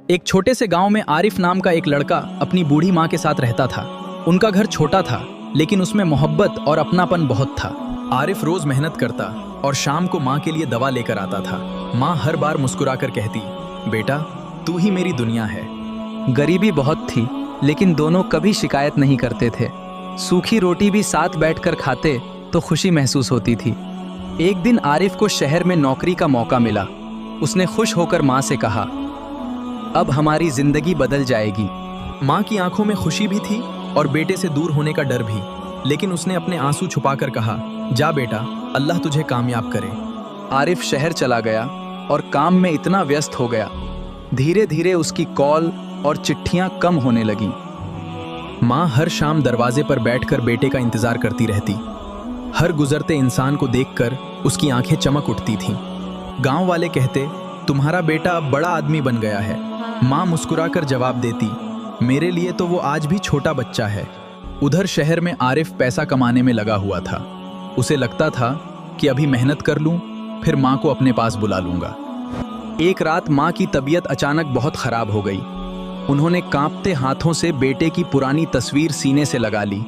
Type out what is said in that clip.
एक छोटे से गांव में आरिफ नाम का एक लड़का अपनी बूढ़ी माँ के साथ रहता था। उनका घर छोटा था, लेकिन उसमें मोहब्बत और अपनापन बहुत था। आरिफ रोज मेहनत करता और शाम को माँ के लिए दवा लेकर आता था। माँ हर बार मुस्कुराकर कहती, बेटा तू ही मेरी दुनिया है। गरीबी बहुत थी, लेकिन दोनों कभी शिकायत नहीं करते थे। सूखी रोटी भी साथ बैठकर खाते तो खुशी महसूस होती थी। एक दिन आरिफ को शहर में नौकरी का मौका मिला। उसने खुश होकर माँ से कहा, अब हमारी जिंदगी बदल जाएगी। माँ की आंखों में खुशी भी थी और बेटे से दूर होने का डर भी, लेकिन उसने अपने आंसू छुपाकर कहा, जा बेटा, अल्लाह तुझे कामयाब करे। आरिफ शहर चला गया और काम में इतना व्यस्त हो गया। धीरे धीरे उसकी कॉल और चिट्ठियां कम होने लगी। माँ हर शाम दरवाजे पर बैठकर बेटे का इंतजार करती रहती। हर गुजरते इंसान को देखकर उसकी आंखें चमक उठती थीं। गांव वाले कहते, तुम्हारा बेटा अब बड़ा आदमी बन गया है। माँ मुस्कुराकर जवाब देती, मेरे लिए तो वो आज भी छोटा बच्चा है। उधर शहर में आरिफ पैसा कमाने में लगा हुआ था। उसे लगता था कि अभी मेहनत कर लूं, फिर माँ को अपने पास बुला लूंगा। एक रात माँ की तबीयत अचानक बहुत खराब हो गई। उन्होंने कांपते हाथों से बेटे की पुरानी तस्वीर सीने से लगा ली।